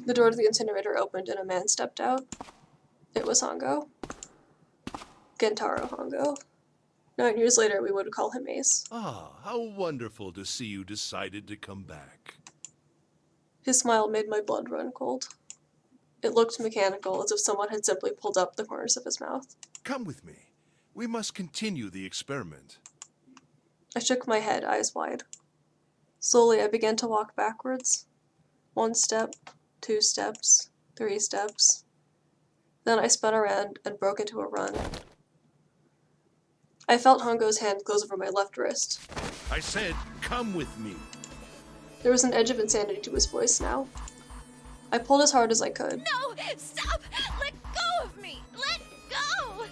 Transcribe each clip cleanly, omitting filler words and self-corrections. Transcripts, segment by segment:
The door to the incinerator opened and a man stepped out. It was Hongo. Gentaro Hongo. 9 years later, we would call him Ace. Ah, how wonderful to see you decided to come back. His smile made my blood run cold. It looked mechanical, as if someone had simply pulled up the corners of his mouth. Come with me. We must continue the experiment. I shook my head, eyes wide. Slowly, I began to walk backwards. 1 step, 2 steps, 3 steps. Then I spun around and broke into a run. I felt Hongo's hand close over my left wrist. I said, come with me. There was an edge of insanity to his voice now. I pulled as hard as I could. No! Stop! Let go of me! Let go!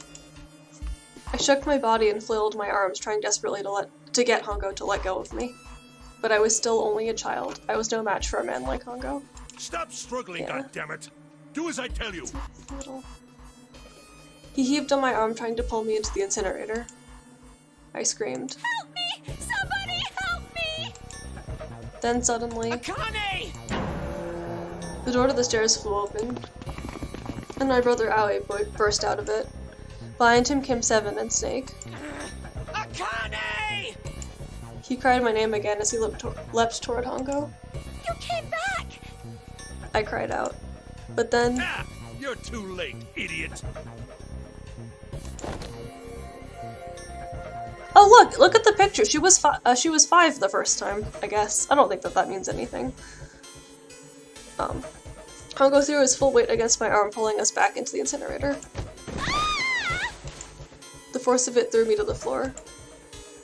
I shook my body and flailed my arms, trying desperately to get Hongo to let go of me. But I was still only a child. I was no match for a man like Hongo. Stop struggling, goddammit! Do as I tell you! He heaved on my arm, trying to pull me into the incinerator. I screamed. Help me! Somebody help me! Then suddenly, Akane! the door to the stairs flew open, and my brother Aoi burst out of it. Behind him came Seven and Snake. Akane! He cried my name again as he leapt toward Hongo. You came back! I cried out. But then, Ah! You're too late, idiot! oh look at the picture. She was 5 the first time, I guess. I don't think that means anything. Hongo threw his full weight against my arm, pulling us back into the incinerator. Ah! The force of it threw me to the floor.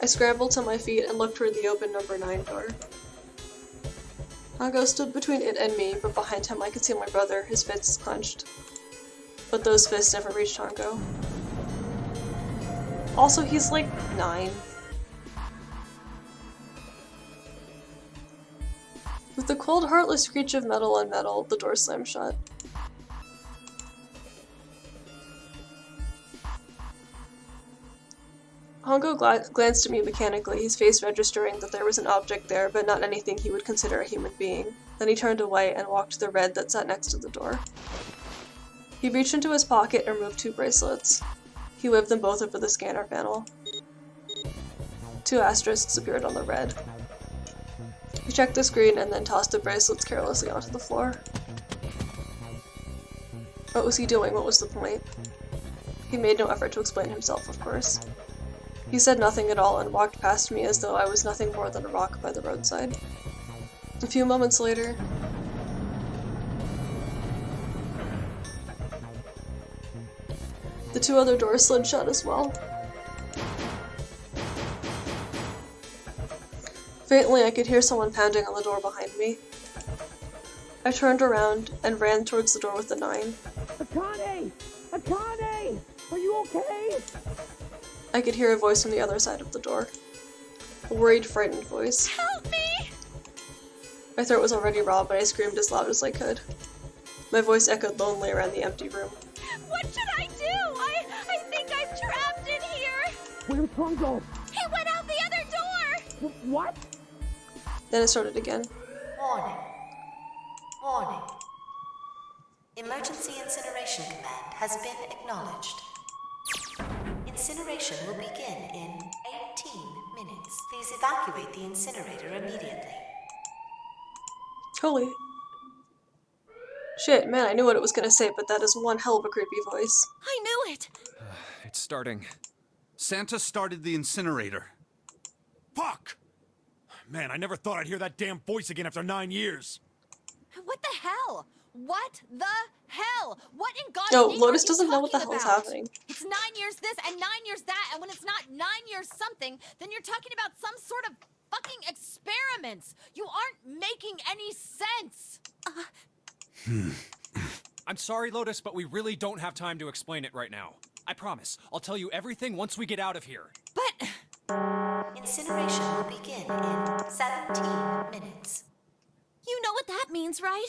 I scrambled to my feet and looked toward the open number 9 door. Hongo stood between it and me, but behind him I could see my brother, his fists clenched. But those fists never reached Hongo. Also, he's like 9. With the cold, heartless screech of metal on metal, the door slammed shut. Hongo glanced at me mechanically, his face registering that there was an object there, but not anything he would consider a human being. Then he turned away and walked to the red that sat next to the door. He reached into his pocket and removed 2 bracelets. He waved them both over the scanner panel. 2 asterisks appeared on the red. He checked the screen and then tossed the bracelets carelessly onto the floor. What was he doing? What was the point? He made no effort to explain himself, of course. He said nothing at all and walked past me as though I was nothing more than a rock by the roadside. A few moments later, the 2 other doors slid shut as well. Faintly, I could hear someone pounding on the door behind me. I turned around and ran towards the door with the 9. Akane! Akane! Are you okay? I could hear a voice from the other side of the door. A worried, frightened voice. Help me! My throat was already raw, but I screamed as loud as I could. My voice echoed lonely around the empty room. What should I do? I think I'm trapped in here! Where's Hongo? He went out the other door! What? Then it started again. Warning. Warning. Emergency incineration command has been acknowledged. Incineration will begin in 18 minutes. Please evacuate the incinerator immediately. Holy shit, man, I knew what it was gonna say, but that is one hell of a creepy voice. I knew it! It's starting. Santa started the incinerator. Fuck! Man, I never thought I'd hear that damn voice again after 9 years. What the hell? What the hell? What in God's No, name Lotus are you doesn't know what the talking hell's about? happening. It's 9 years this and 9 years that, and when it's not 9 years something, then you're talking about some sort of fucking experiments. You aren't making any sense. I'm sorry, Lotus, but we really don't have time to explain it right now. I promise. I'll tell you everything once we get out of here. But Incineration will begin in 17 minutes. you know what that means, right?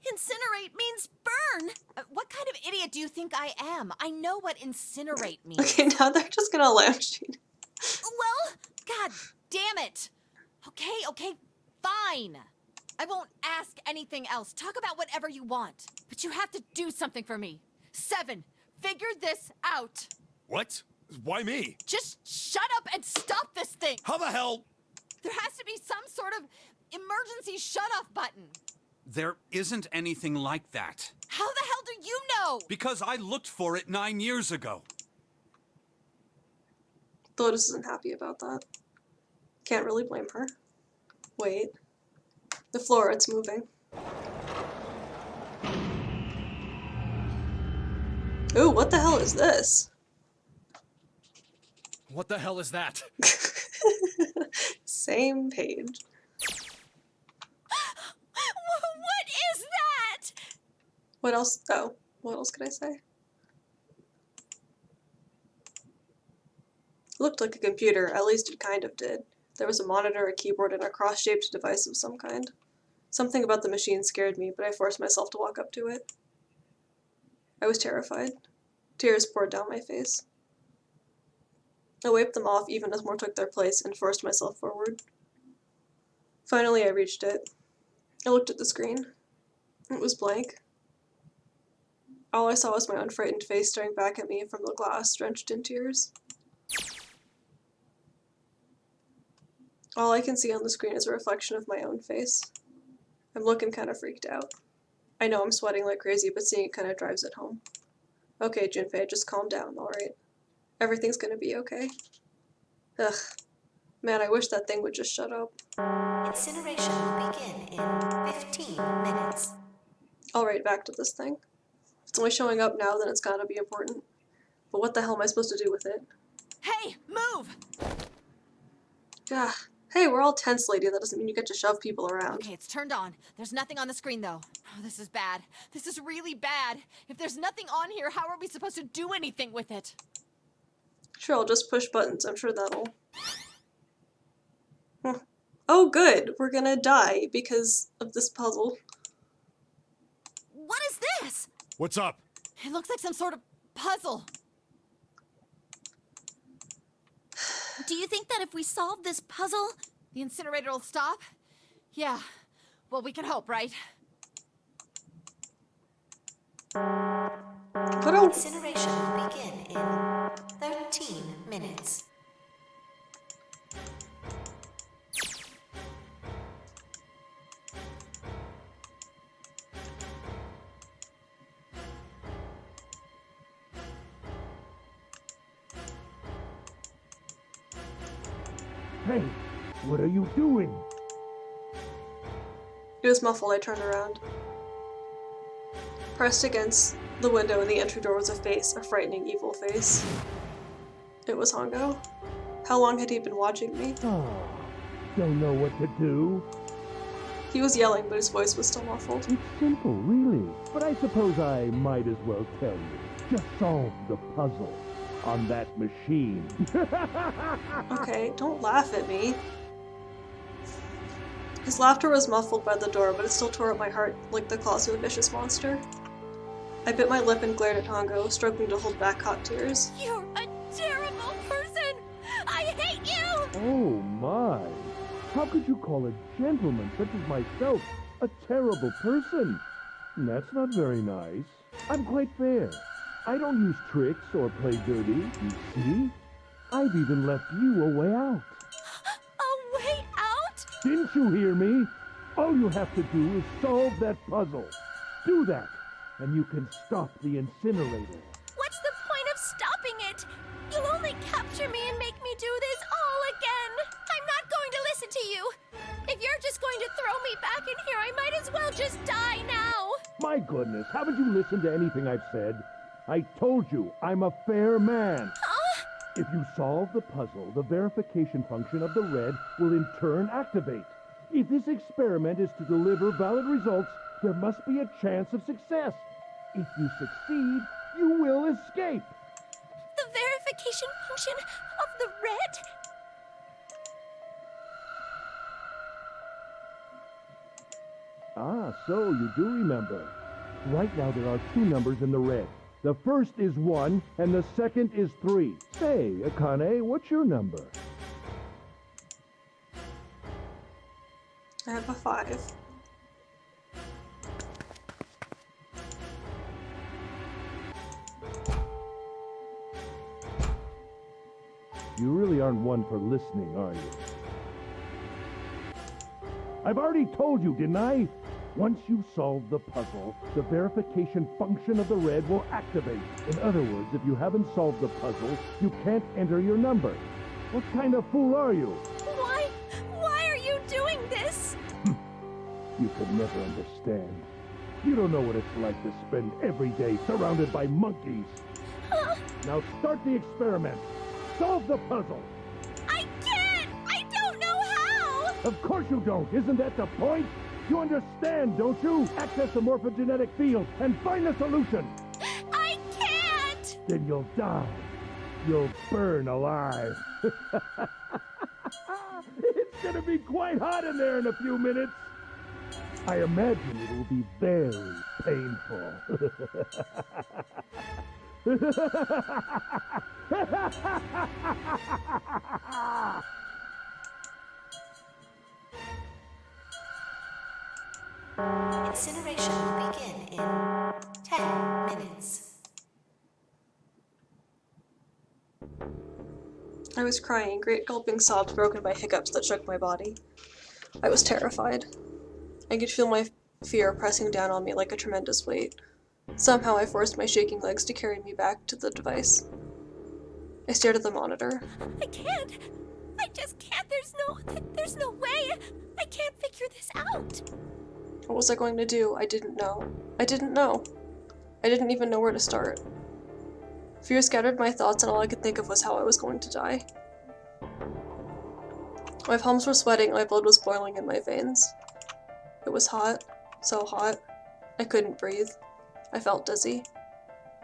Incinerate means burn. What kind of idiot do you think I am? I know what incinerate means. Okay, now they're just gonna lampshade. Well, god damn it. Okay, fine. I won't ask anything else. Talk about whatever you want. But you have to do something for me. 7, figure this out. What? Why me? Just shut up and stop this thing. How the hell? There has to be some sort of emergency shut-off button. There isn't anything like that. How the hell do you know? Because I looked for it 9 years ago. Lotus isn't happy about that. Can't really blame her. Wait. The floor, it's moving. Ooh, what the hell is this? What the hell is that? Same page. What is that? What else? Oh, what else could I say? It looked like a computer, at least it kind of did. There was a monitor, a keyboard, and a cross-shaped device of some kind. Something about the machine scared me, but I forced myself to walk up to it. I was terrified. Tears poured down my face. I wiped them off even as more took their place and forced myself forward. Finally, I reached it. I looked at the screen. It was blank. All I saw was my own frightened face staring back at me from the glass, drenched in tears. All I can see on the screen is a reflection of my own face. I'm looking kind of freaked out. I know I'm sweating like crazy, but seeing it kind of drives it home. Okay, Junpei, just calm down, alright? Everything's gonna be okay. Ugh. Man, I wish that thing would just shut up. Incineration will begin in 15 minutes. Alright, back to this thing. If it's only showing up now, then it's gotta be important. But what the hell am I supposed to do with it? Hey, move! Ugh. Hey, we're all tense, lady. That doesn't mean you get to shove people around. Okay, it's turned on. There's nothing on the screen, though. Oh, this is bad. This is really bad. If there's nothing on here, how are we supposed to do anything with it? Sure, I'll just push buttons. I'm sure that'll... Oh, good. We're gonna die because of this puzzle. What is this? What's up? It looks like some sort of puzzle. Do you think that if we solve this puzzle, the incinerator will stop? Yeah. Well, we can hope, right? But oh, Incineration will begin in 13 minutes. Hey, what are you doing? it was muffled. I turned around. Pressed against the window in the entry door was a face, a frightening, evil face. It was Hongo. How long had he been watching me? Oh, don't know what to do. He was yelling, but his voice was still muffled. It's simple, really. But I suppose I might as well tell you. Just solve the puzzle on that machine. Okay, don't laugh at me. His laughter was muffled by the door, but it still tore at my heart like the claws of a vicious monster. I bit my lip and glared at Hongo, struggling to hold back hot tears. You're a terrible person! I hate you! Oh my! How could you call a gentleman such as myself a terrible person? That's not very nice. I'm quite fair. I don't use tricks or play dirty, you see? I've even left you a way out. A way out? Didn't you hear me? All you have to do is solve that puzzle. Do that, and you can stop the incinerator. What's the point of stopping it? You'll only capture me and make me do this all again. I'm not going to listen to you. If you're just going to throw me back in here, I might as well just die now. My goodness, haven't you listened to anything I've said? I told you, I'm a fair man. Huh? If you solve the puzzle, the verification function of the red will in turn activate. If this experiment is to deliver valid results, there must be a chance of success. If you succeed, you will escape. The verification function of the red? Ah, so you do remember. Right now there are 2 numbers in the red. The first is 1, and the second is 3. Say, Akane, what's your number? I have a 5. You really aren't one for listening, are you? I've already told you, didn't I? Once you solve the puzzle, the verification function of the red will activate. In other words, if you haven't solved the puzzle, you can't enter your number. What kind of fool are you? Why are you doing this? You could never understand. You don't know what it's like to spend every day surrounded by monkeys. Now start the experiment. Solve the puzzle. I can't! I don't know how! Of course you don't. Isn't that the point? You understand, don't you? Access the morphogenetic field and find a solution. I can't! Then you'll die. You'll burn alive. It's gonna be quite hot in there in a few minutes. I imagine it will be very painful. Incineration will begin in 10 minutes. I was crying, great gulping sobs broken by hiccups that shook my body. I was terrified. I could feel my fear pressing down on me like a tremendous weight. Somehow I forced my shaking legs to carry me back to the device. I stared at the monitor. I can't! I just can't! There's no way! I can't figure this out! What was I going to do? I didn't know. I didn't know. I didn't even know where to start. Fear scattered my thoughts and all I could think of was how I was going to die. My palms were sweating and my blood was boiling in my veins. It was hot. So hot. I couldn't breathe. I felt dizzy.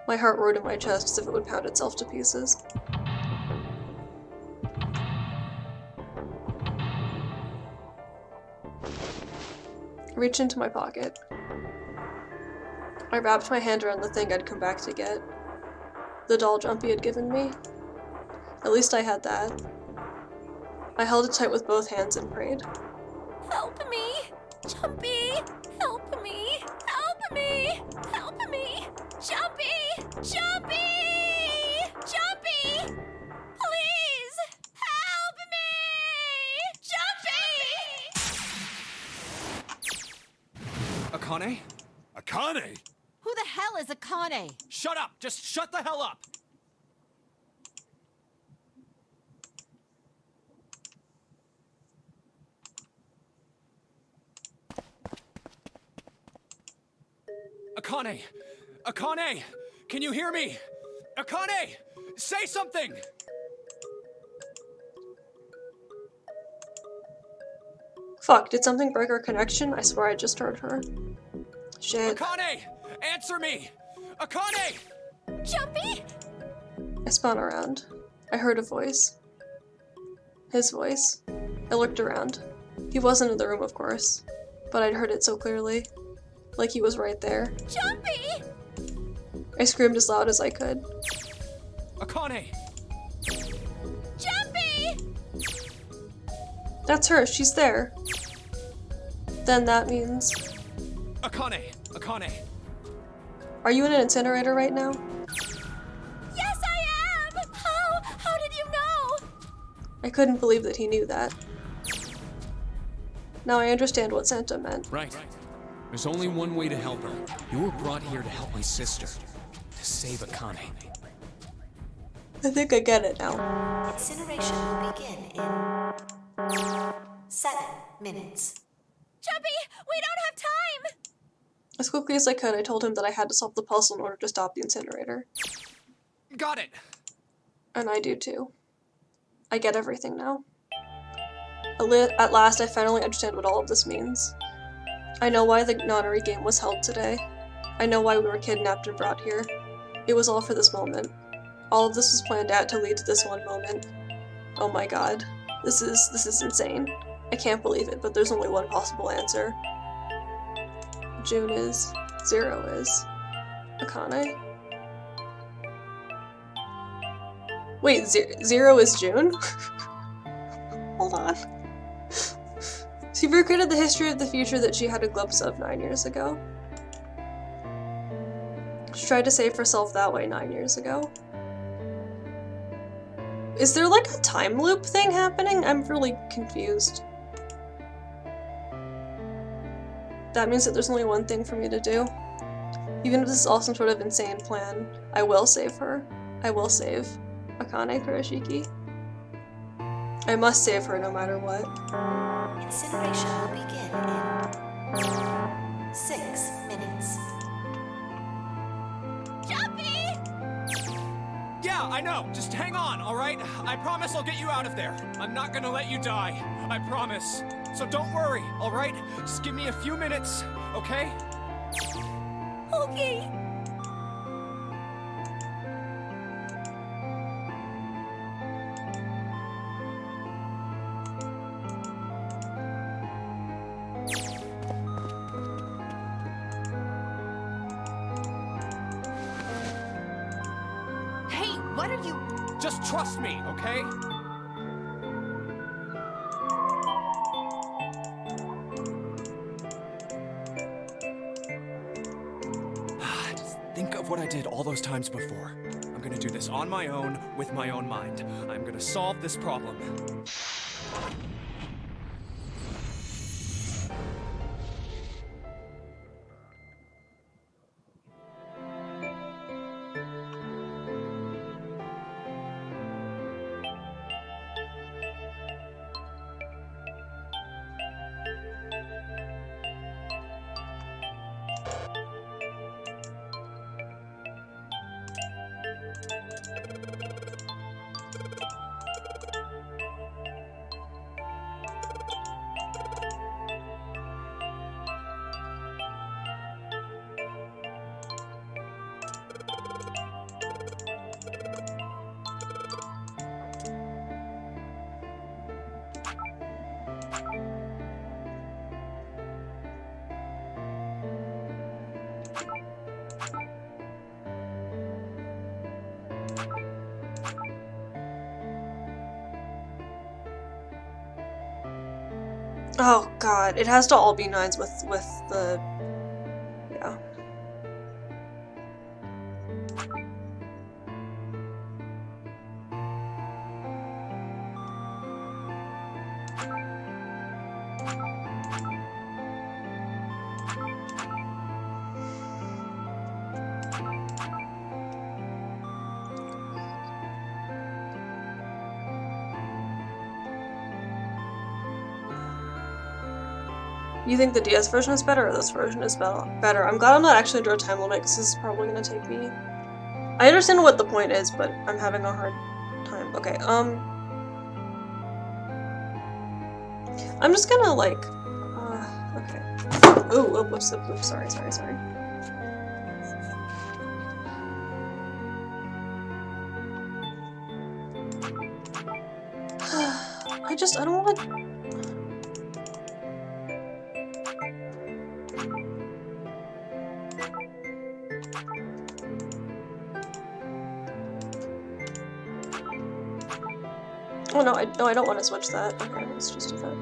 My heart roared in my chest as if it would pound itself to pieces. I reached into my pocket. I wrapped my hand around the thing I'd come back to get. The doll Jumpy had given me. At least I had that. I held it tight with both hands and prayed. Help me! Jumpy! Help me! Help me! Help me! Jumpy! Jumpy! Jumpy! Please! Help me! Jumpy! Akane? Akane? Who the hell is Akane? Shut up! Just shut the hell up! Akane! Akane! Can you hear me? Akane! Say something! Fuck, did something break our connection? I swear I just heard her. Shit. Akane! Answer me! Akane! Jumpy! I spun around. I heard a voice. His voice. I looked around. He wasn't in the room, of course, but I'd heard it so clearly. Like he was right there. Jumpy! I screamed as loud as I could. Akane! Jumpy! That's her, she's there. Then that means... Akane! Akane! Are you in an incinerator right now? Yes, I am! How did you know? I couldn't believe that he knew that. Now I understand what Santa meant. Right. There's only one way to help her. You were brought here to help my sister. To save Akane. I think I get it now. Incineration will begin in 7 minutes. Jumpy, we don't have time! As quickly as I could, I told him that I had to solve the puzzle in order to stop the incinerator. Got it! And I do too. I get everything now. At last, I finally understand what all of this means. I know why the Nonary Game was held today. I know why we were kidnapped and brought here. It was all for this moment. All of this was planned out to lead to this one moment. Oh my god. This is insane. I can't believe it, but there's only one possible answer. June is. 0 is. Akane? Wait, 0 is June? Hold on. She recreated the history of the future that she had a glimpse of 9 years ago. She tried to save herself that way 9 years ago. Is there like a time loop thing happening? I'm really confused. That means that there's only one thing for me to do. Even if this is all some sort of insane plan, I will save her. I will save Akane Kurashiki. I must save her no matter what. Incineration will begin in 6 minutes. Jumpy! Yeah, I know. Just hang on, all right? I promise I'll get you out of there. I'm not gonna let you die. I promise. So don't worry, all right? Just give me a few minutes, okay? Okay. Hey, what are you... Just trust me, okay? Just think of what I did all those times before. I'm gonna do this on my own, with my own mind. I'm gonna solve this problem. Oh god, it has to all be 9s with the... yeah. You think the DS version is better or this version is better? I'm glad I'm not actually under a time limit because this is probably gonna take me... I understand what the point is, but I'm having a hard time. Okay, I'm just gonna like... okay. Oh, whoops, sorry. I don't want to... Oh no, I don't want to switch that. Okay, let's just do that.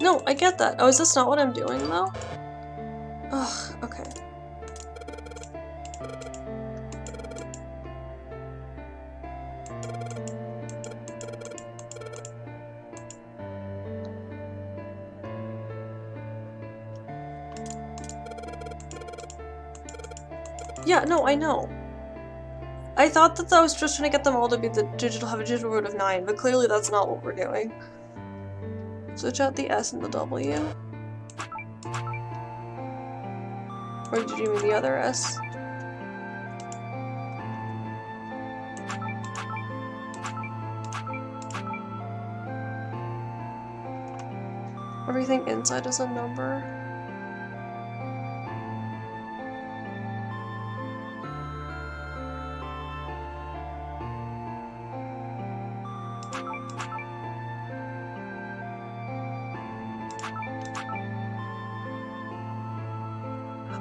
No, I get that. Oh, is this not what I'm doing though? Ugh, okay. Yeah, no, I know. I thought that I was just trying to get them all to be have a digital root of 9, but clearly that's not what we're doing. Switch out the S and the W. Or did you mean the other S? Everything inside is a number.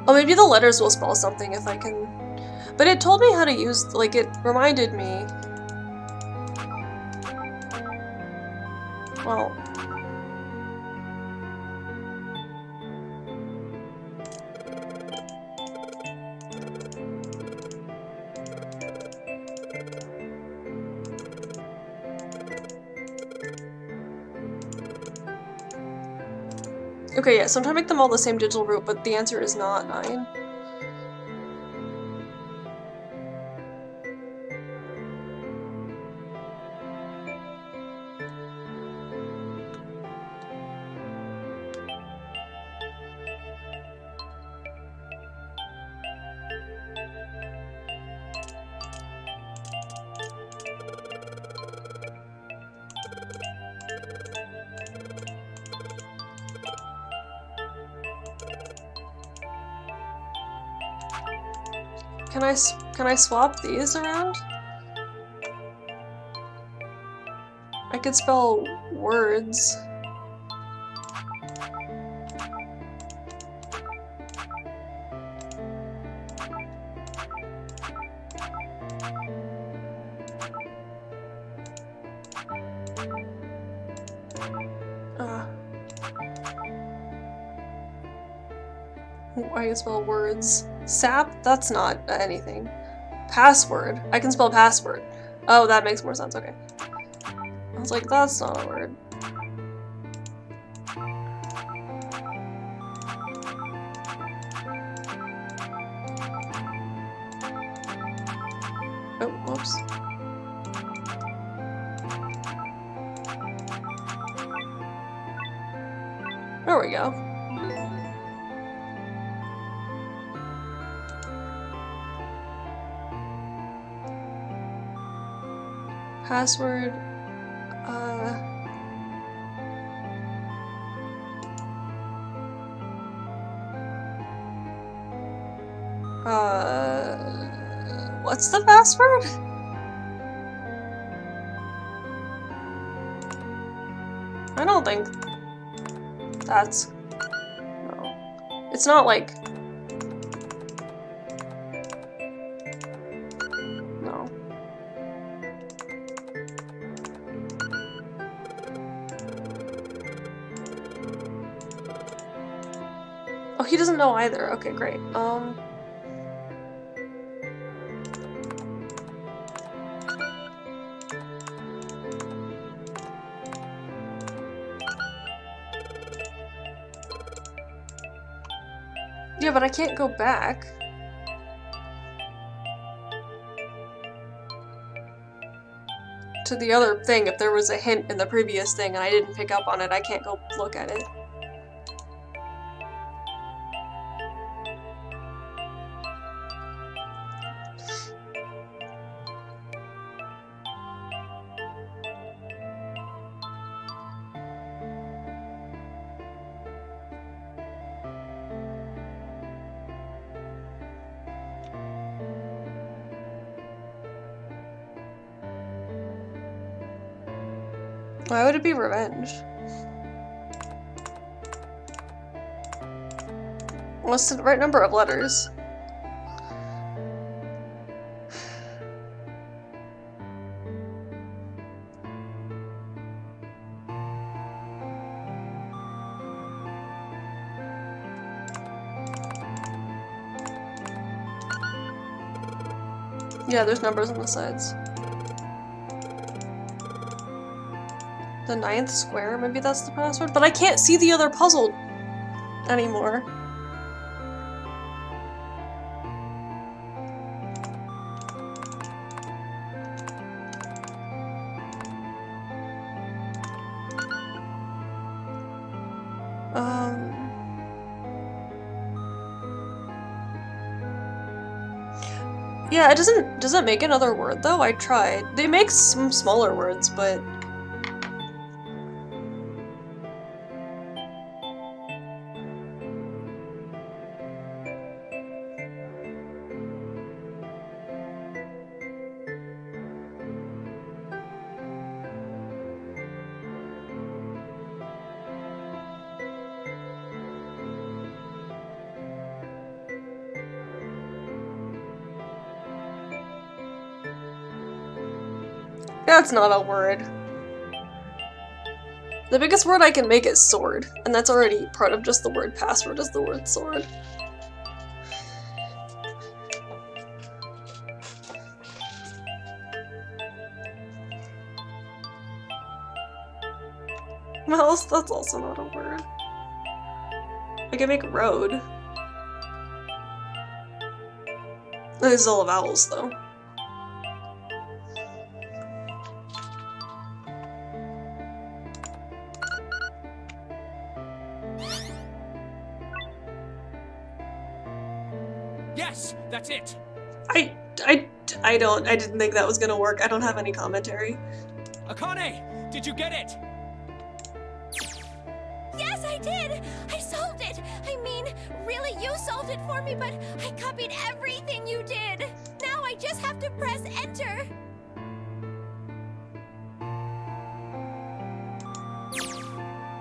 Oh, maybe the letters will spell something if I can... But it told me how to use... Like, it reminded me... Well... Okay, yeah, so I'm trying to make them all the same digital root, but the answer is not 9. Can I swap these around? I could spell words. I can spell words. Sap? That's not anything. Password. I can spell password. Oh, that makes more sense. Okay. I was like, that's not a word. Oh, whoops. There we go. Password, what's the password? I don't think that's, no. It's not like, no. Oh, he doesn't know either. Okay, great. Yeah, but I can't go back. To the other thing, if there was a hint in the previous thing and I didn't pick up on it, I can't go look at it. Why would it be revenge? What's the right number of letters? Yeah, there's numbers on the sides. The 9th square, maybe that's the password? But I can't see the other puzzle anymore. Yeah, it doesn't make another word though. I tried. They make some smaller words, but That's not a word. The biggest word I can make is sword, and that's already part of just the word password is the word sword. Mouse, that's also not a word. I can make road. This is all vowels, though. Yes, that's it. I didn't think that was gonna work. I don't have any commentary. Akane, did you get it? Yes, I did! I solved it! I mean, really, you solved it for me, but I copied everything you did! Now I just have to press enter!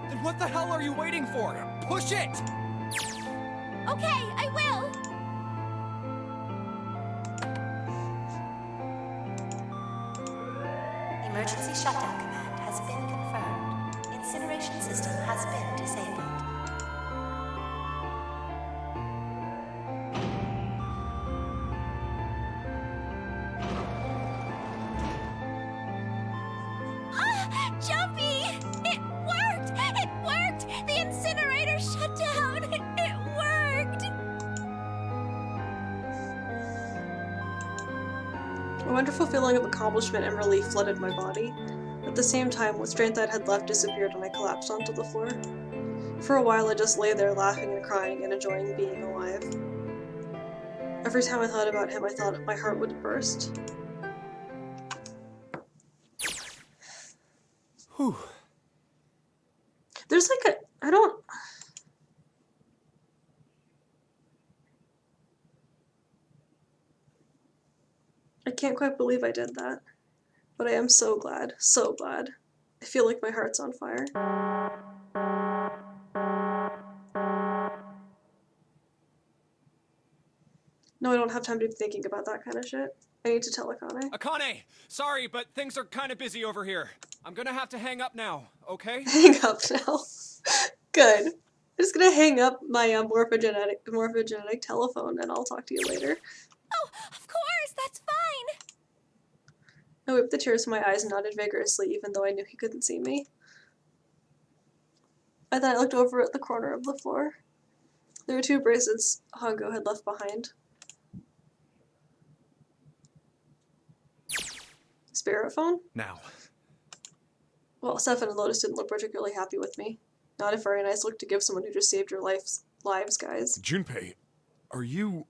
Then what the hell are you waiting for? Push it! Okay, I will! Emergency shutdown command has been confirmed. Incineration system has been disabled. Ah, Jumpy! It worked! It worked! The incinerator shut down! It worked! A wonderful feeling of accomplishment and relief flooded my body. At the same time, what strength I had left disappeared and I collapsed onto the floor. For a while I just lay there laughing and crying and enjoying being alive. Every time I thought about him, I thought my heart would burst. Whew. There's like a... I can't quite believe I did that. But I am so glad. So glad. I feel like my heart's on fire. No, I don't have time to be thinking about that kind of shit. I need to tell Akane. Akane, sorry, but things are kind of busy over here. I'm gonna have to hang up now, okay? Hang up now. Good. I'm just gonna hang up my morphogenetic telephone and I'll talk to you later. Oh, of course, that's fine! I wiped the tears from my eyes and nodded vigorously, even though I knew he couldn't see me. And then I looked over at the corner of the floor. There were 2 bracelets Hongo had left behind. Spirit phone? Now. Well, Stefan and Lotus didn't look particularly happy with me. Not a very nice look to give someone who just saved your lives, guys. Junpei, are you...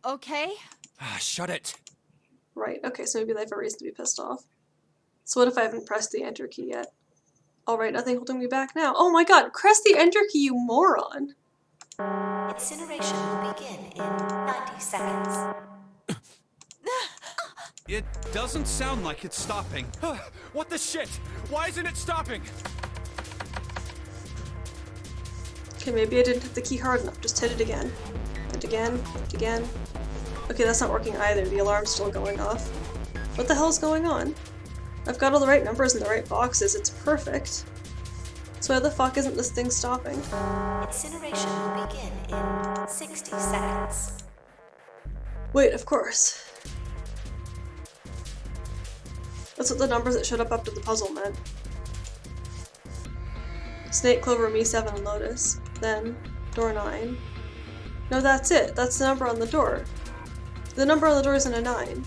Okay. Ah, shut it. Right, okay, so maybe they have a reason to be pissed off. So what if I haven't pressed the enter key yet? Alright, nothing holding me back now. Oh my god, press the enter key, you moron! Incineration will begin in 90 seconds. It doesn't sound like it's stopping. What the shit? Why isn't it stopping? Okay, maybe I didn't hit the key hard enough. Just hit it again. And again, and again. Okay, that's not working either. The alarm's still going off. What the hell is going on? I've got all the right numbers in the right boxes. It's perfect. So why the fuck isn't this thing stopping? Incineration will begin in 60 seconds. Wait, of course. That's what the numbers that showed up after the puzzle meant. Snake, Clover, Me, 7, and Lotus. Then, door 9. No, that's it. That's the number on the door. The number on the door isn't a 9.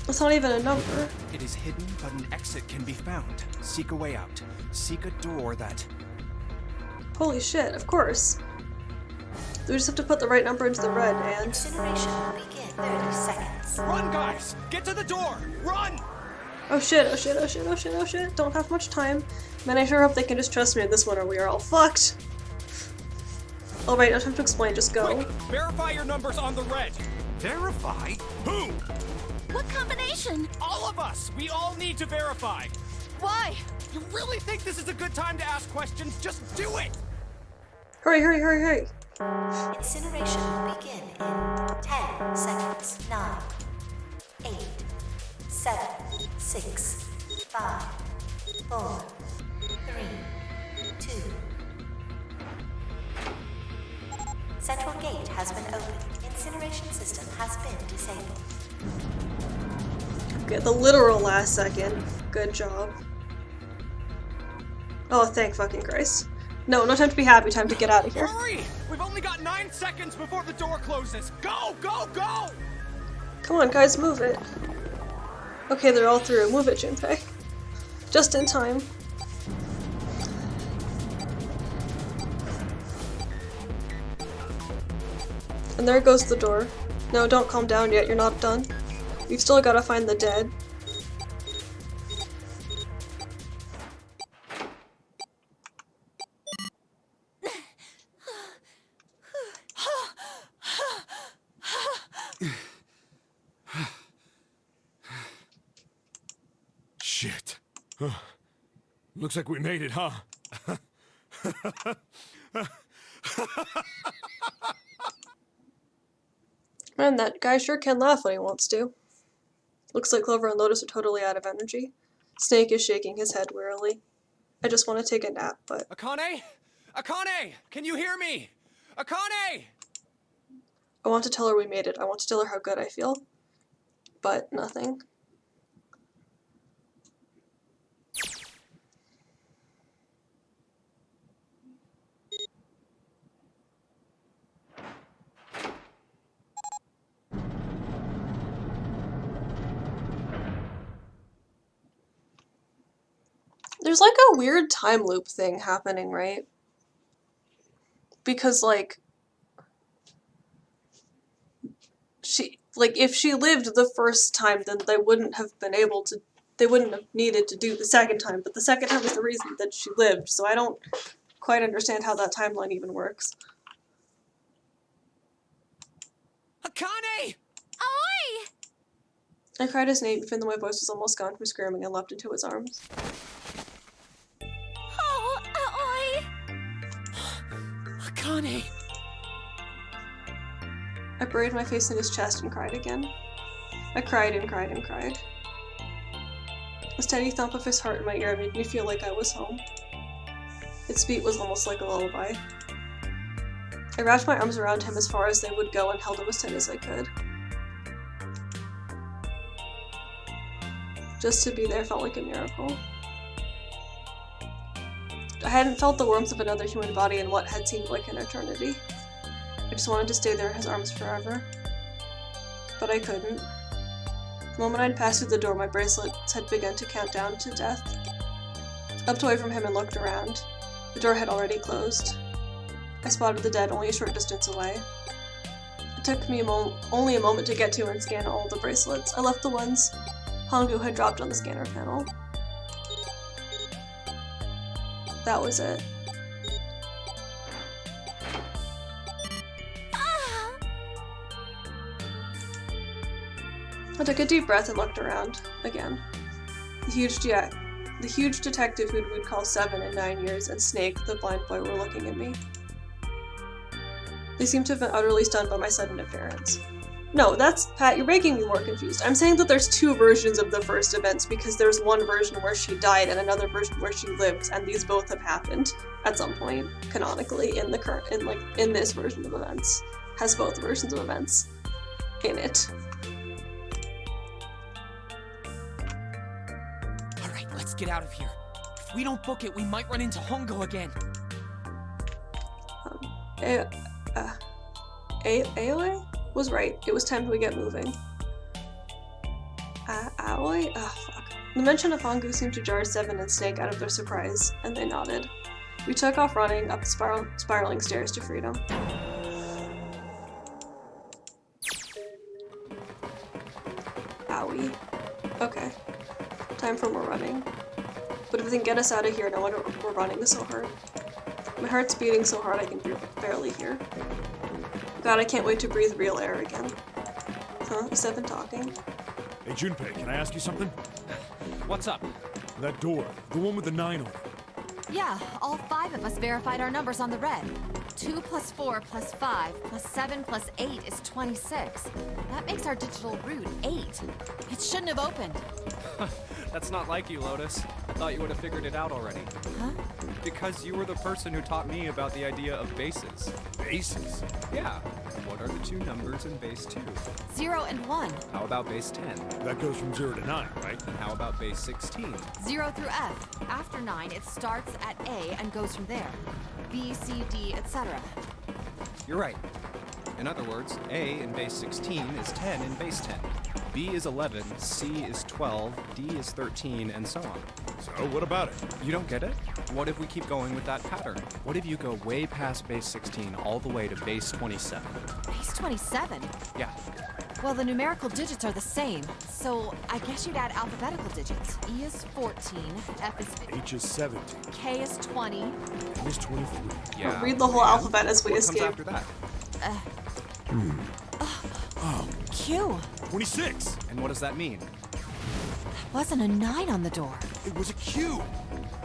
It's not even a number. It is hidden, but an exit can be found. Seek a way out. Seek a door that... Holy shit, of course. We just have to put the right number into the red and... Incineration will begin 30 seconds. Run, guys! Get to the door! Run! Oh shit, oh shit, oh shit, oh shit, oh shit. Don't have much time. Man, I sure hope they can just trust me in this one or we are all fucked. Alright, no time to explain, just go. Quick, verify your numbers on the red. Verify? Who? What combination? All of us! We all need to verify! Why? You really think this is a good time to ask questions? Just do it! Hurry, hurry, hurry, hurry. Incineration will begin in 10 seconds. 9, 8, 7, 6, 5, 4, 3, 2. Central gate has been opened. Incineration system has been disabled. Okay, the literal last second. Good job. Oh, thank fucking Christ. No, no time to be happy, time to get out of here. Hurry! We've only got 9 seconds before the door closes. Go, go, go! Come on, guys, move it. Okay, they're all through. Move it, Junpei. Just in time. And there goes the door. No, don't calm down yet, you're not done. We've still gotta find the dead. Shit. Looks like we made it, huh? Man, that guy sure can laugh when he wants to. Looks like Clover and Lotus are totally out of energy. Snake is shaking his head wearily. I just want to take a nap, but... Akane? Akane! Can you hear me? Akane! I want to tell her we made it. I want to tell her how good I feel. But nothing. There's like a weird time loop thing happening, right? Because like if she lived the first time, then they wouldn't have needed to do the second time, but the second time was the reason that she lived, so I don't quite understand how that timeline even works. Akane! Oi! I cried his name even though my voice was almost gone from screaming and leapt into his arms. Oh, oi! Akane! I buried my face in his chest and cried again. I cried and cried and cried. The steady thump of his heart in my ear made me feel like I was home. Its beat was almost like a lullaby. I wrapped my arms around him as far as they would go and held him as tight as I could. Just to be there felt like a miracle. I hadn't felt the warmth of another human body in what had seemed like an eternity. I just wanted to stay there in his arms forever. But I couldn't. The moment I'd passed through the door, my bracelets had begun to count down to death. I leapt away from him and looked around. The door had already closed. I spotted the dead only a short distance away. It took me only a moment to get to and scan all the bracelets. I left the ones Hongu had dropped on the scanner panel. That was it. I took a deep breath and looked around again. The huge detective who we'd call 7 in 9 years, and Snake, the blind boy, were looking at me. They seemed to have been utterly stunned by my sudden appearance. No, Pat, you're making me more confused. I'm saying that there's 2 versions of the first events because there's one version where she died and another version where she lived, and these both have happened at some point, canonically, in this version of events. Has both versions of events in it. Alright, let's get out of here. If we don't book it, we might run into Hongo again. Aoi was right. It was time we get moving. Aoi? Ah, fuck. The mention of Hongu seemed to jar 7 and Snake out of their surprise, and they nodded. We took off running up the spiraling stairs to freedom. Owie. Okay. Time for more running. But if they can get us out of here, no wonder we're running so hard. My heart's beating so hard I can barely hear. God, I can't wait to breathe real air again. Huh? Is 7 talking? Hey, Junpei, can I ask you something? What's up? That door, the one with the 9 on it. Yeah, all 5 of us verified our numbers on the red. 2 plus 4 plus 5 plus 7 plus 8 is 26. That makes our digital root 8. It shouldn't have opened. That's not like you, Lotus. I thought you would have figured it out already. Huh? Because you were the person who taught me about the idea of bases. Bases? Yeah. What are the two numbers in base 2? 0 and 1. How about base 10? That goes from 0 to 9, right? And how about base 16? 0 through F. After 9, it starts at A and goes from there. B, C, D, etc. You're right. In other words, A in base 16 is 10 in base 10. B is 11, C is 12, D is 13, and so on. So, what about it? You don't get it? What if we keep going with that pattern? What if you go way past base 16 all the way to base 27? Base 27? Yeah. Well, the numerical digits are the same, so I guess you'd add alphabetical digits. E is 14, F is 15, H is 17. K is 20. M is 23. Yeah. Read the whole alphabet as we What escape. comes after that? Q. 26! And what does that mean? Wasn't a 9 on the door. It was a Q!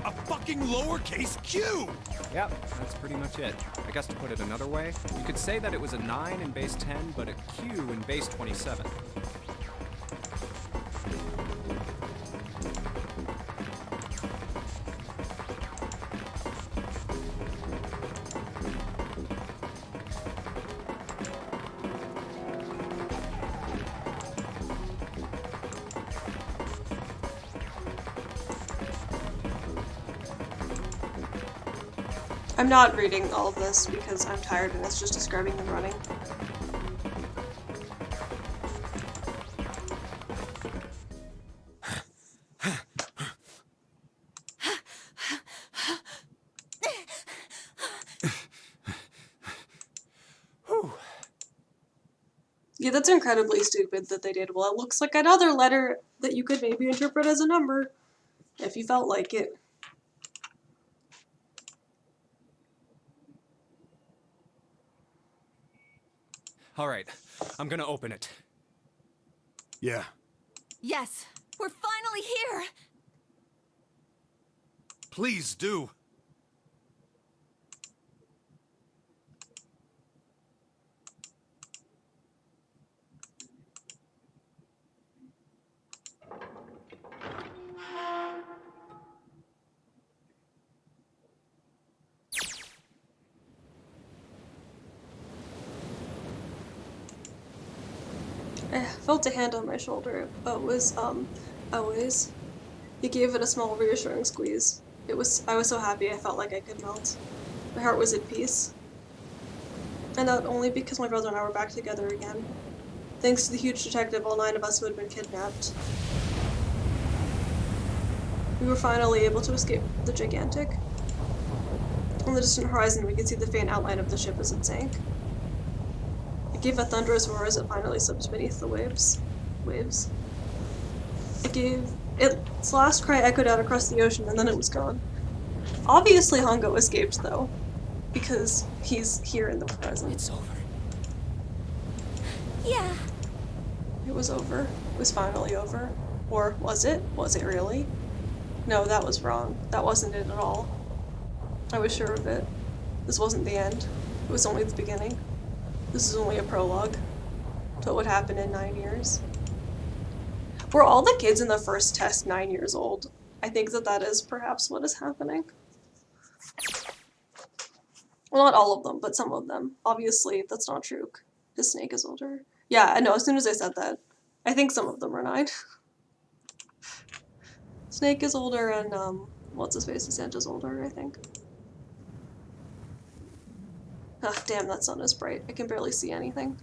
A fucking lowercase q! Yep, that's pretty much it. I guess to put it another way, you could say that it was a 9 in base 10, but a Q in base 27. I'm not reading all of this because I'm tired and it's just describing them running. Yeah, that's incredibly stupid that they did. Well, it looks like another letter that you could maybe interpret as a number, if you felt like it. All right, I'm gonna open it. Yeah. Yes, we're finally here! Please do. I felt a hand on my shoulder, but it was, always. He gave it a small, reassuring squeeze. I was so happy I felt like I could melt. My heart was at peace. And not only because my brother and I were back together again. Thanks to the huge detective, all 9 of us who had been kidnapped. We were finally able to escape the gigantic. On the distant horizon, we could see the faint outline of the ship as it sank. It gave a thunderous roar as it finally slipped beneath the waves. Its last cry echoed out across the ocean, and then it was gone. Obviously Hongo escaped, though, because he's here in the present. It's over. Yeah. It was over. It was finally over. Or was it? Was it really? No, that was wrong. That wasn't it at all. I was sure of it. This wasn't the end. It was only the beginning. This is only a prologue to what would happen in 9 years. Were all the kids in the first test 9 years old? I think that is perhaps what is happening. Well, not all of them, but some of them. Obviously, that's not true. His snake is older. Yeah, I know, as soon as I said that, I think some of them are 9. Snake is older and, what's-his-face, Santa's older, I think. Ah, damn, that sun is bright. I can barely see anything.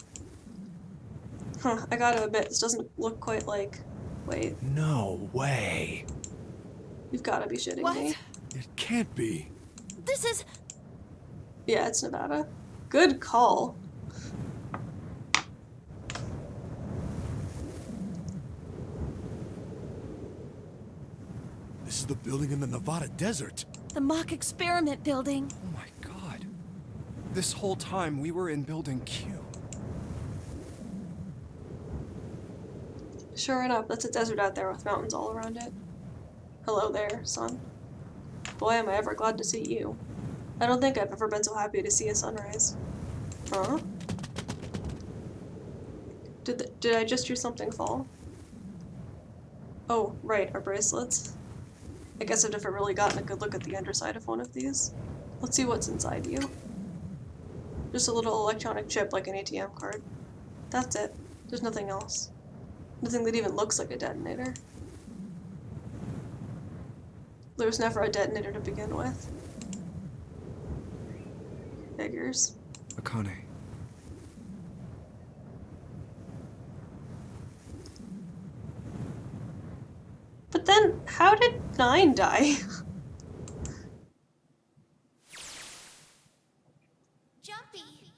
Huh, I gotta admit, this doesn't look quite like... Wait, No way. you've gotta be shitting What? me. It can't be. This is... Yeah, it's Nevada. Good call. This is the building in the Nevada desert. the mock experiment building. Oh my god. This whole time we were in Building Q. Sure enough, that's a desert out there with mountains all around it. Hello there, son. Boy, am I ever glad to see you. I don't think I've ever been so happy to see a sunrise. Huh? Did I just hear something fall? Oh, right, our bracelets. I guess I've never really gotten a good look at the underside of one of these. Let's see what's inside you. Just a little electronic chip like an ATM card. That's it. There's nothing else. Nothing that even looks like a detonator. There was never a detonator to begin with. Figures. Akane. But then, how did 9 die? Jumpy.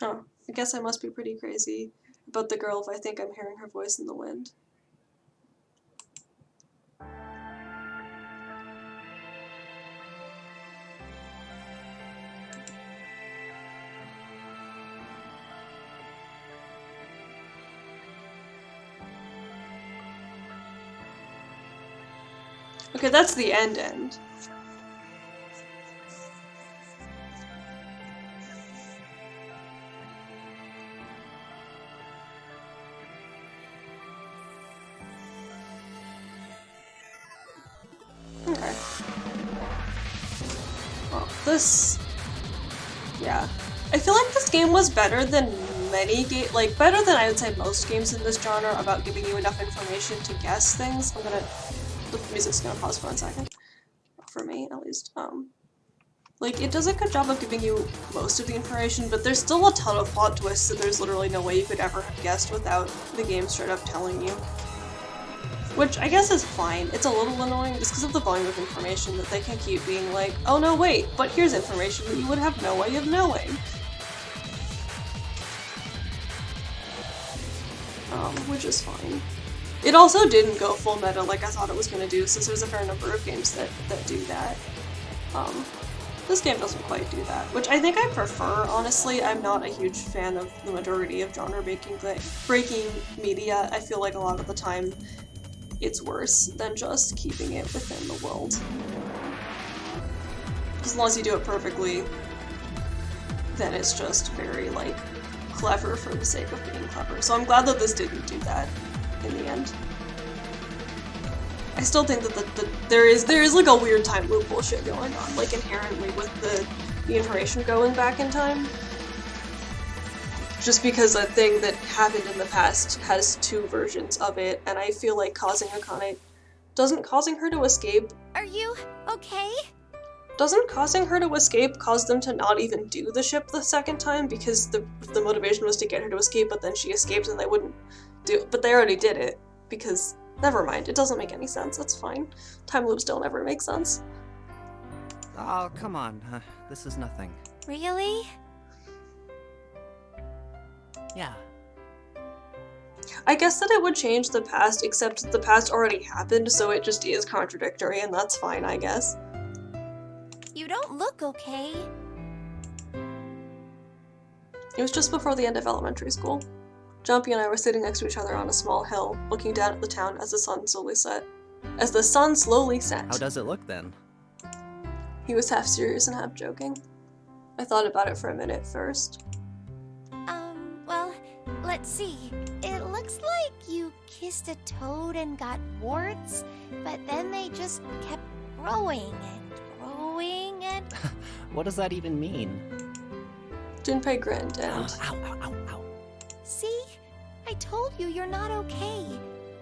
Huh. I guess I must be pretty crazy about the girl if I think I'm hearing her voice in the wind. Okay, that's the end. Okay. Well, this... yeah. I feel like this game was better than many games, like, better than I would say most games in this genre about giving you enough information to guess things. The music's gonna pause for 1 second. For me, at least. Like, it does a good job of giving you most of the information, but there's still a ton of plot twists that there's literally no way you could ever have guessed without the game straight up telling you. Which I guess is fine. It's a little annoying just because of the volume of information that they can keep being like, oh no wait, but here's information that you would have no way of knowing. Which is fine. It also didn't go full meta like I thought it was going to do, since there's a fair number of games that do that. This game doesn't quite do that, which I think I prefer, honestly. I'm not a huge fan of the majority of genre-breaking media. I feel like a lot of the time it's worse than just keeping it within the world. As long as you do it perfectly, then it's just very, like, clever for the sake of being clever. So I'm glad that this didn't do that in the end. I still think that there is like a weird time loop bullshit going on, like inherently with the information going back in time. Just because a thing that happened in the past has 2 versions of it, and I feel like causing her to escape. Are you okay? Doesn't causing her to escape cause them to not even do the ship the second time, because the motivation was to get her to escape, but then she escaped and they wouldn't do it. But they already did it, because never mind, it doesn't make any sense, it's fine. Time loops don't ever make sense. Oh, come on, this is nothing. Really? Yeah. I guess that it would change the past, except the past already happened, so it just is contradictory, and that's fine, I guess. You don't look okay. It was just before the end of elementary school. Jumpy and I were sitting next to each other on a small hill, looking down at the town as the sun slowly set. How does it look then? He was half serious and half joking. I thought about it for a minute first. Well, let's see. It looks like you kissed a toad and got warts, but then they just kept growing and growing and... What does that even mean? Junpei grinned and... Ow, ow, ow, ow. See? I told you you're not okay.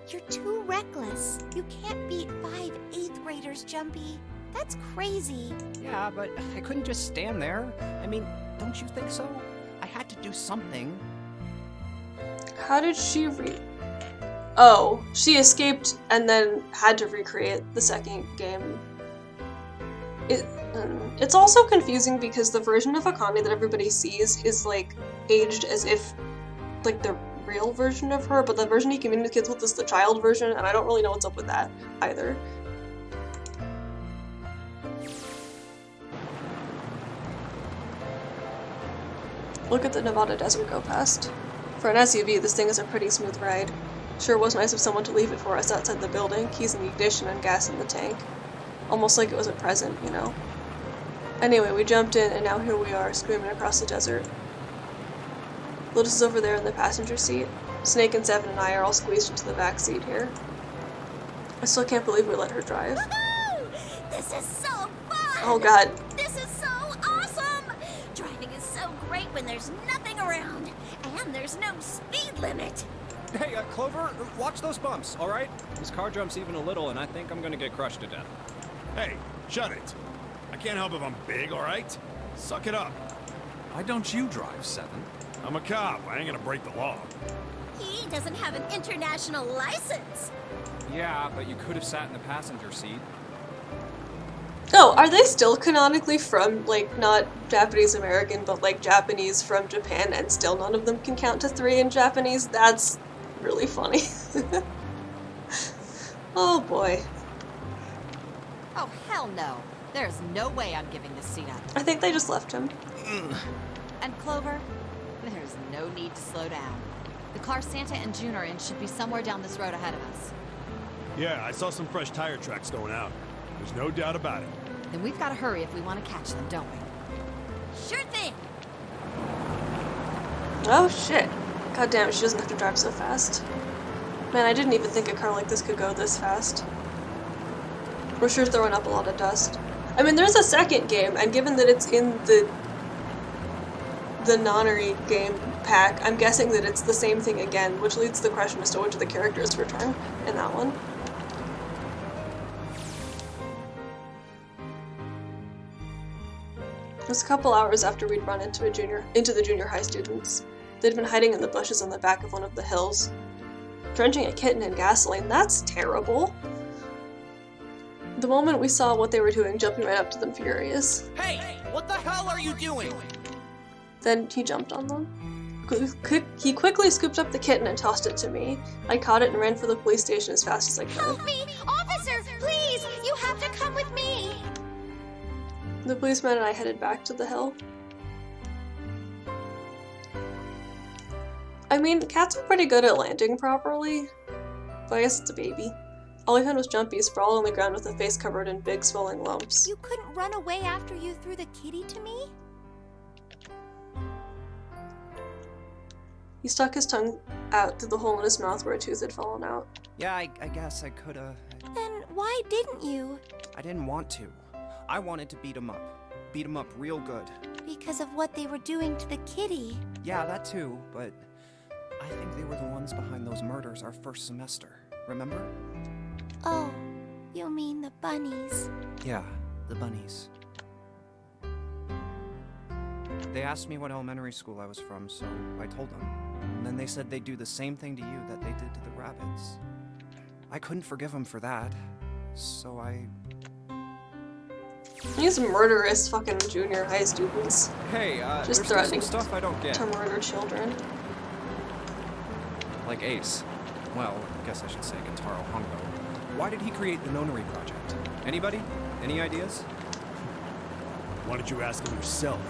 You're too reckless. You can't beat 5 8th graders, Jumpy. That's crazy. Yeah, but I couldn't just stand there. I mean, don't you think so? I had to do something. How did she Oh, she escaped and then had to recreate the second game. It's also confusing because the version of Akane that everybody sees is, like, aged as if, like, the real version of her, but the version he communicates with is the child version, and I don't really know what's up with that either. Look at the Nevada desert go past. For an SUV, this thing is a pretty smooth ride. Sure was nice of someone to leave it for us outside the building. Keys in the ignition and gas in the tank. Almost like it was a present, you know? Anyway, we jumped in and now here we are, screaming across the desert. Lotus is over there in the passenger seat. Snake and Seven and I are all squeezed into the back seat here. I still can't believe we let her drive. Woohoo! This is so fun! Oh god. This is so awesome! Driving is so great when there's nothing around. And there's no speed limit. Hey, Clover, watch those bumps, all right? This car jumps even a little, and I think I'm gonna get crushed to death. Hey, shut it. I can't help if I'm big, all right? Suck it up. Why don't you drive, Seven? I'm a cop. I ain't gonna break the law. He doesn't have an international license. Yeah, but you could have sat in the passenger seat. Oh, are they still canonically from, like, not Japanese American, but like Japanese from Japan, and still none of them can count to 3 in Japanese? That's really funny. Oh boy. Oh, hell no. There's no way I'm giving this seat up. I think they just left him. And Clover, there's no need to slow down. The car Santa and June are in should be somewhere down this road ahead of us. Yeah, I saw some fresh tire tracks going out. There's no doubt about it. Then we've got to hurry if we want to catch them, don't we? Sure thing. Oh shit. God damn it, she doesn't have to drive so fast. Man, I didn't even think a car like this could go this fast. We're sure throwing up a lot of dust. I mean, there's a second game, and given that it's in the Nonary Game pack, I'm guessing that it's the same thing again, which leads to the question as to which of the characters return in that one. It was a couple hours after we'd run into the junior high students. They'd been hiding in the bushes on the back of one of the hills. Drenching a kitten in gasoline, that's terrible. The moment we saw what they were doing, jumping right up to them furious. Hey! What the hell are you doing? Then he jumped on them. He quickly scooped up the kitten and tossed it to me. I caught it and ran for the police station as fast as I could. Help me! Officer, please! You have to come with me! The policeman and I headed back to the hill. I mean, cats are pretty good at landing properly, but I guess it's a baby. All we found was Jumpy sprawled on the ground with a face covered in big swelling lumps. You couldn't run away after you threw the kitty to me? He stuck his tongue out through the hole in his mouth where a tooth had fallen out. Yeah, I guess I could've. Then why didn't you? I didn't want to. I wanted to beat him up. Beat him up real good. Because of what they were doing to the kitty. Yeah, that too, but I think they were the ones behind those murders our first semester. Remember? Oh, you mean the bunnies. Yeah, the bunnies. They asked me what elementary school I was from, so I told them. And then they said they'd do the same thing to you that they did to the rabbits. I couldn't forgive them for that, so I... These murderous fucking junior high students. Hey, just there's threatening some stuff I don't get. to murder children. Like Ace. Well, I guess I should say Gentaro Hongo. Why did he create the Nonary project? Anybody? Any ideas? Why don't you ask him yourself?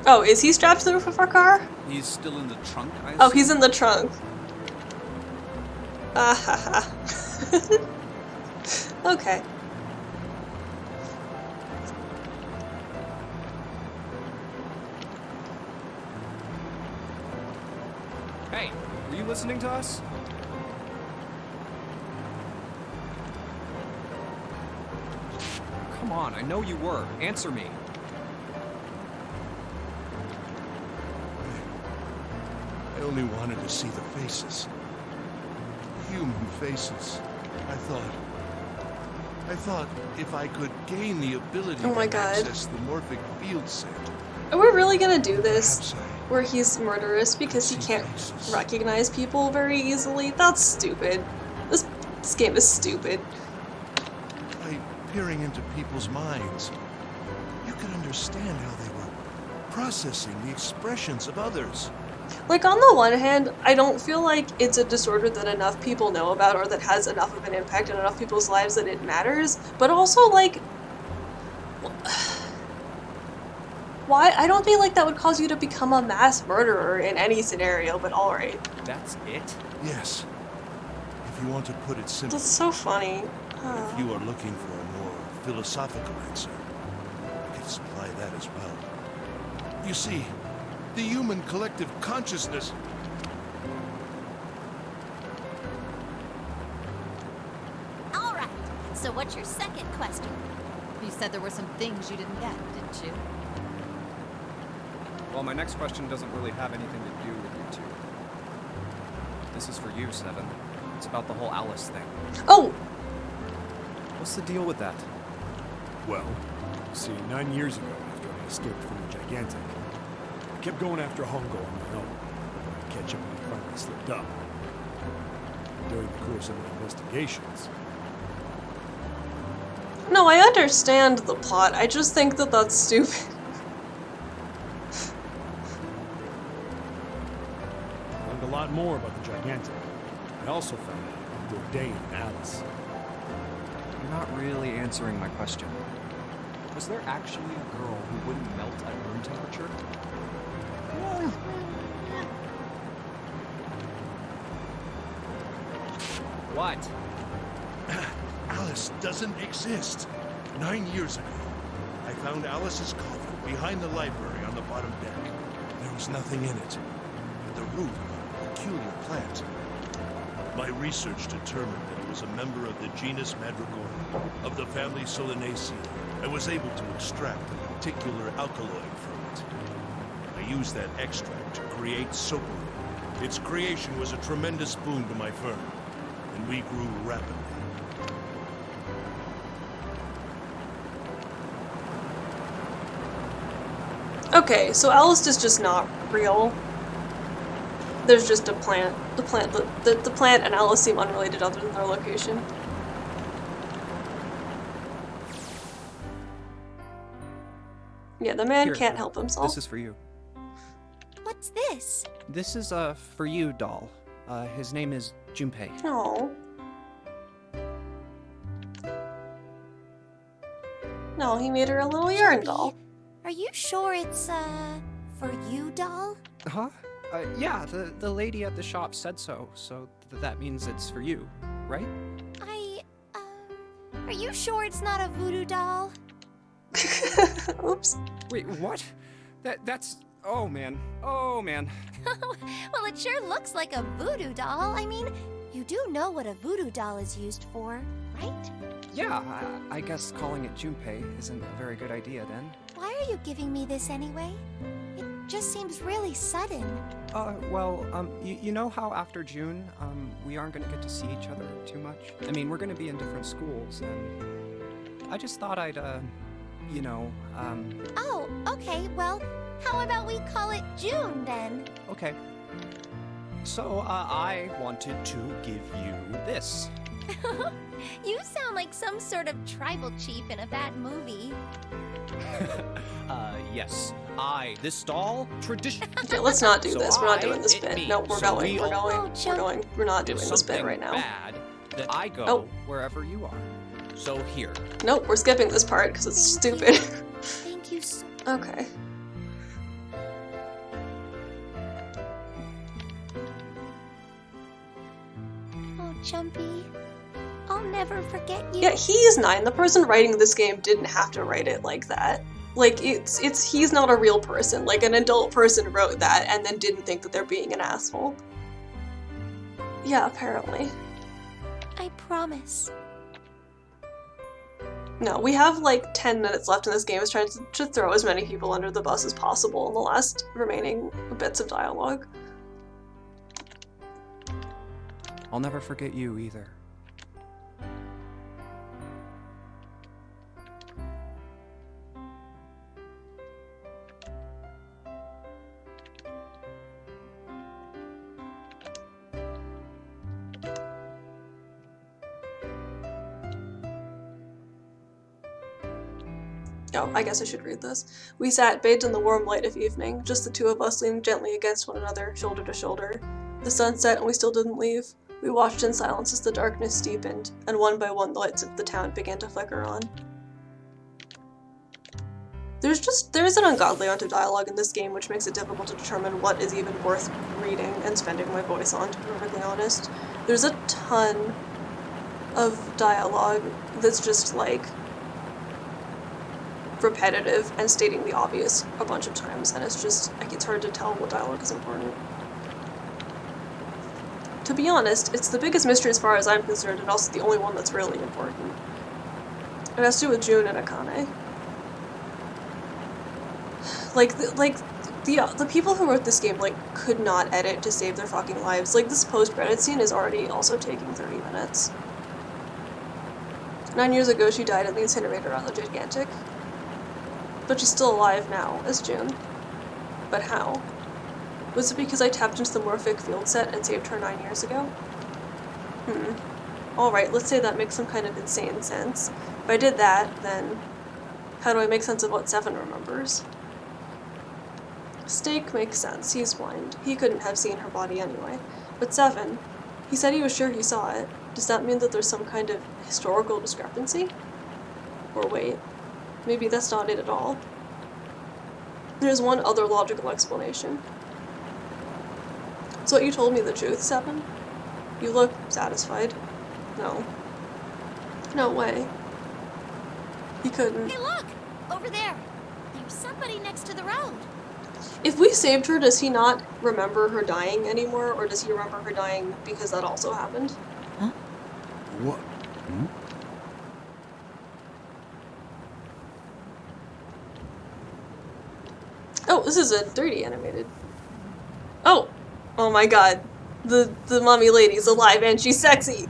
Oh, is he strapped to the roof of our car? He's still in the trunk, I assume? Oh, he's in the trunk. Ah ha ha. Okay. Hey, were you listening to us? Come on, I know you were. Answer me. I only wanted to see the faces. Human faces. I thought if I could gain the ability Oh my to God. access the morphic field set. Are we really gonna do this? Perhaps Where he's murderous because he can't recognize people very easily? That's stupid. This game is stupid. By peering into people's minds, you could understand how they were processing the expressions of others. Like, on the one hand, I don't feel like it's a disorder that enough people know about or that has enough of an impact on enough people's lives that it matters, but also, like... Why? I don't feel like that would cause you to become a mass murderer in any scenario, but alright. That's it? Yes. If you want to put it simply, That's so funny. if you are looking for a more philosophical answer, I could supply that as well. You see, the human collective consciousness... All right. So what's your second question? You said there were some things you didn't get, didn't you? Well, my next question doesn't really have anything to do with you two. This is for you, Seven. It's about the whole Alice thing. Oh! What's the deal with that? Well, see, 9 years ago, after I escaped from the Gigantic, I kept going after Hongo on my own, hoping I'd catch up when he finally slipped up. During the course of my investigations, No, I understand the plot. I just think that that's stupid. I learned a lot more about the Gigantic. I also found out about Bourdain and Alice. You're not really answering my question. Was there actually a girl who wouldn't melt at room temperature? What? Alice doesn't exist. 9 years ago, I found Alice's coffin behind the library on the bottom deck. There was nothing in it but the root of a peculiar plant. My research determined that it was a member of the genus Madrigorum, of the family Solanaceae, and was able to extract a particular alkaloid from it. I used that extract to create soap. Its creation was a tremendous boon to my firm, and we grew rapidly. Okay, so Alice is just not real. There's just a plant. The plant and Alice seem unrelated other than their location. Yeah, the man Here, can't help himself. This is for you. What's this? This is for you, doll. His name is Junpei. No. No, he made her a little urine doll. Are you sure it's, for you, doll? Huh? Yeah, the lady at the shop said so, so that means it's for you, right? Are you sure it's not a voodoo doll? Oops. Wait, what? That's... Oh, man. Oh, man. Well, it sure looks like a voodoo doll. I mean, you do know what a voodoo doll is used for, right? Yeah, I guess calling it Junpei isn't a very good idea then. Why are you giving me this anyway? It just seems really sudden. Well, you know how after June, we aren't gonna get to see each other too much? I mean, we're gonna be in different schools, and I just thought I'd, you know, Oh, okay, well, how about we call it June then? Okay. So, I wanted to give you this. You sound like some sort of tribal chief in a bad movie. Yes. This doll, tradition. Okay, let's not do So this. We're not doing this it bit. me. No, we're So going. we We're all- going. Oh, We're Chump. going. We're not doing If this bit something right now. bad, that I go Oh. wherever you are. So here. Nope, we're skipping this part because it's stupid. Thank you so Okay. Oh, Chumpy. I'll never forget you. Yeah, he's 9. The person writing this game didn't have to write it like that. Like, he's not a real person. Like, an adult person wrote that and then didn't think that they're being an asshole. Yeah, apparently. I promise. No, we have like 10 minutes left in this game. It's trying to throw as many people under the bus as possible in the last remaining bits of dialogue. I'll never forget you either. Oh, I guess I should read this. We sat, bathed in the warm light of evening, just the two of us leaning gently against one another, shoulder to shoulder. The sun set and we still didn't leave. We watched in silence as the darkness deepened, and one by one the lights of the town began to flicker on. there is an ungodly amount of dialogue in this game, which makes it difficult to determine what is even worth reading and spending my voice on, to be perfectly honest. There's a ton of dialogue that's just like repetitive and stating the obvious a bunch of times, and it's just like it's hard to tell what dialogue is important. To be honest, it's the biggest mystery as far as I'm concerned, and also the only one that's really important. It has to do with June and Akane. The people who wrote this game, like, could not edit to save their fucking lives. Like, this post-credit scene is already also taking 30 minutes. 9 years ago, she died in the incinerator on the Gigantic. But she's still alive now, as June. But how? Was it because I tapped into the Morphic field set and saved her 9 years ago? Alright, let's say that makes some kind of insane sense. If I did that, then how do I make sense of what Seven remembers? Stake makes sense. He's blind. He couldn't have seen her body anyway. But Seven, he said he was sure he saw it. Does that mean that there's some kind of historical discrepancy? Or wait, maybe that's not it at all. There's one other logical explanation. So you told me the truth, Seven? You look satisfied. No. No way. He couldn't. Hey, look! Over there! There's somebody next to the road. If we saved her, does he not remember her dying anymore, or does he remember her dying because that also happened? Huh? What? Oh, this is a 3D animated. Oh! Oh my god. The mommy lady's alive and she's sexy!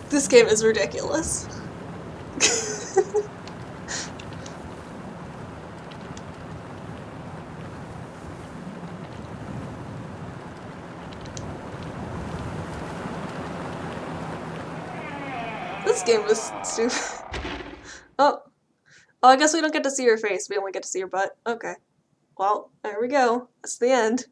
This game is ridiculous. This game was stupid. Oh, I guess we don't get to see her face. We only get to see her butt. Okay. Well, there we go. That's the end.